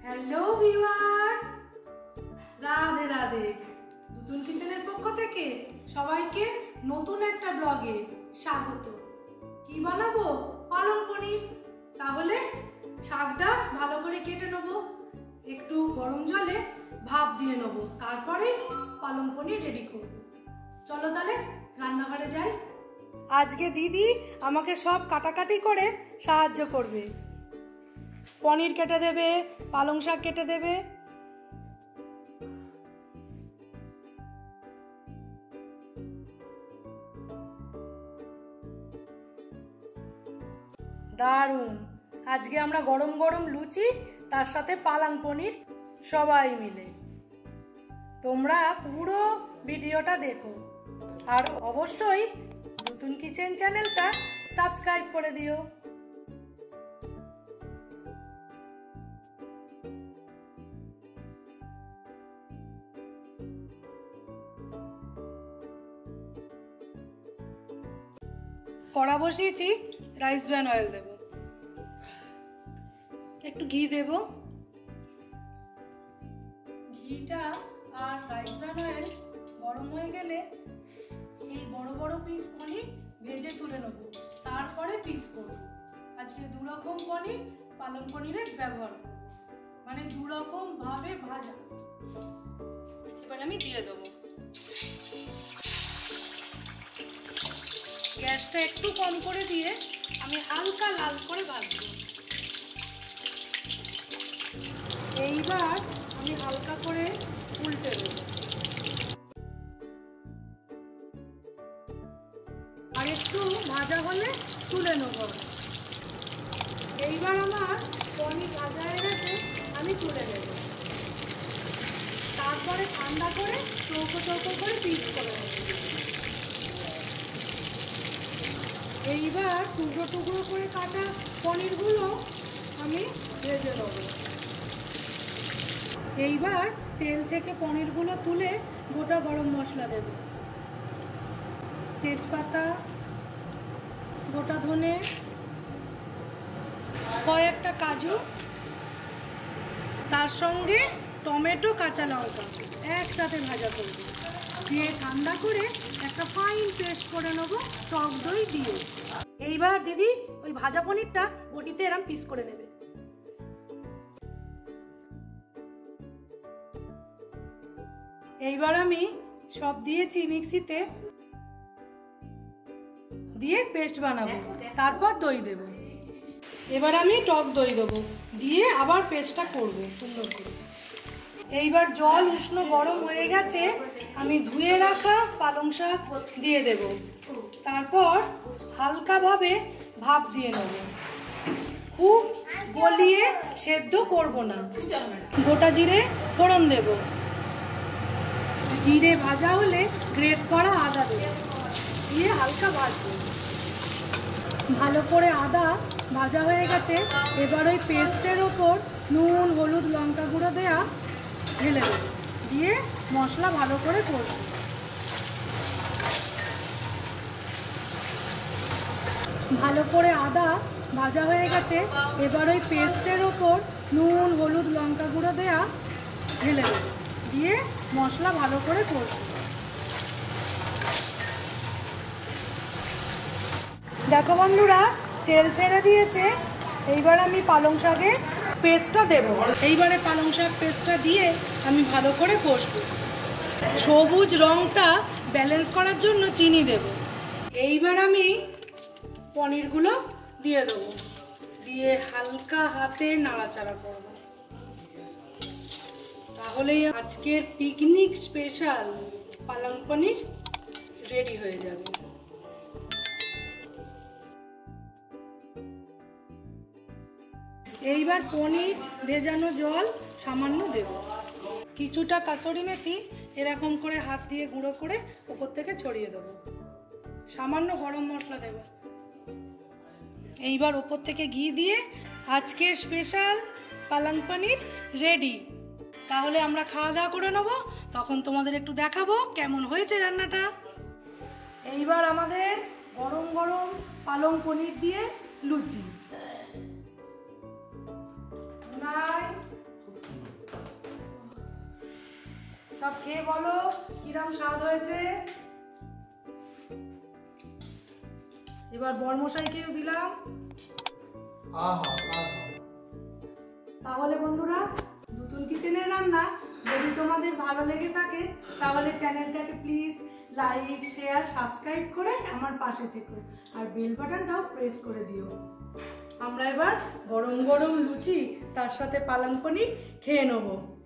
Hello viewers, Radhe Radhe. নতুন কিচেনের পক্ষ থেকে সবাইকে নতুন একটা ব্লগে স্বাগত। কি বানাবো? পালং পনির। তাহলে শাকটা ভালো করে কেটে নেবো, একটু গরম জলে ভাপ দিয়ে নেবো, তারপরে পালং পনির রেডি করব। চলো তাহলে রান্নাঘরে যাই। আজকে দিদি আমাকে সব কাটাকাটি করে সাহায্য করবে। পনির কেটে দেবে, পালং শাক কেটে দেবে। দারুণ! আজকে আমরা গরম গরম লুচি, তার সাথে পালং পনির, সবাই মিলে। তোমরা পুরো ভিডিওটা দেখো আর অবশ্যই নতুন কিচেন চ্যানেলটা সাবস্ক্রাইব করে দিও। কড়া বসিয়েছি, রাইস ব্র্যান অয়েল দেব, একটু ঘি দেব। ঘিটা আর রাইস ব্র্যান অয়েল গরম হয়ে গেলে এই বড় বড় পিস পনির ভেজে তুলে নেব, তারপরে পিস করব। আজকে দু রকম পনির পালং পনিরের ব্যবহার করব, মানে দু রকম ভাবে ভাজা। এবার আমি দিয়ে দেবো। গ্যাসটা একটু কম করে দিয়ে আমি হালকা লাল করে ভাজবো। এইবার আমি হালকা করে উল্টে দেব, আর একটু ভাজা হলে তুলে নেব। এইবার আমার পনির ভাজা হয়ে গেছে, আমি তুলে নেব। তারপরে ঠান্ডা করে চৌকো চৌকো করে পিস করে নেব। এইবার টুকরো টুকরো করে কাটা পনিরগুলো আমি ভেজে নেব। এইবার তেল থেকে পনিরগুলো তুলে গোটা গরম মশলা দেব, তেজপাতা, গোটা ধনে, কয়েকটা কাজু, তার সঙ্গে টমেটো, কাঁচা লঙ্কা একসাথে ভাজা করব। দিয়ে ঠান্ডা করে একটা ফাইন পেস্ট করে নেব টক দই দিয়ে। এইবার দিদি ওই ভাজা পনিরটা বটিতে এরম পিস করে নেবে। এইবার আমি সব দিয়েছি মিক্সিতে, দিয়ে পেস্ট বানাবো, তারপর দই দেব। এবার আমি টক দই দেবো, দিয়ে আবার পেস্টটা করবো সুন্দর করে। এইবার জল উষ্ণ গরম হয়ে গেছে, আমি ধুয়ে রাখা পালং শাক দিয়ে দেব। তারপর হালকাভাবে ভাপ দিয়ে নেব, খুব গলিয়ে সেদ্ধ করব না। গোটা জিরে ফোড়ন দেব, জিরে ভাজা হলে গ্রেট করা আদা দেব, দিয়ে হালকা ভাজবো। ভালো করে আদা ভাজা হয়ে গেছে, এবার ওই পেস্টের ওপর নুন, হলুদ, লঙ্কা গুঁড়ো দেওয়া ঢেলে দেবো, দিয়ে মশলা ভালো করে কষবো। ভালো করে আদা ভাজা হয়ে গেছে, এবার ওই পেস্টের ওপর নুন, হলুদ, লঙ্কা গুঁড়ো দেওয়া ঢেলে দেবো, দিয়ে মশলা ভালো করে কষবো। দেখো বন্ধুরা, তেল ছেড়ে দিয়েছে। এইবার আমি পালং শাকের পেস্টটা দেব। এইবারে পালং শাক পেস্টটা দিয়ে আমি ভালো করে কষবো। সবুজ রংটা ব্যালেন্স করার জন্য চিনি দেব। এইবার আমি পনিরগুলো দিয়ে দেবো, দিয়ে হালকা হাতে নাড়াচাড়া করব। তাহলেই আজকের পিকনিক স্পেশাল পালং পনির রেডি হয়ে যাবে। এইবার পনির ভেজানো জল সামান্য দেব, কিছুটা কাসুরি মেথি এরকম করে হাত দিয়ে গুঁড়ো করে উপর থেকে ছড়িয়ে দেবো, সামান্য গরম মশলা দেব। এইবার উপর থেকে ঘি দিয়ে আজকের স্পেশাল পালং পনির রেডি। তাহলে আমরা খাওয়া দাওয়া করে নেবো, তখন তোমাদের একটু দেখাবো কেমন হয়েছে রান্নাটা। এইবার আমাদের গরম গরম পালং পনির দিয়ে লুচি। সব খেয়ে বলো কিরম স্বাদ হয়েছে। এবার বরমশাইকেও দিলাম। আহা আহা। তাহলে বন্ধুরা, নতুন কিচেনের রান্না যদি তোমাদের ভালো লেগে থাকে তাহলে চ্যানেলটাকে প্লিজ লাইক, শেয়ার, সাবস্ক্রাইব করে আমার পাশে থেকো আর বেল বাটনটাও প্রেস করে দিও। আমরা এবার গরম গরম লুচি তার সাথে পালং পনির খেয়ে নেবো।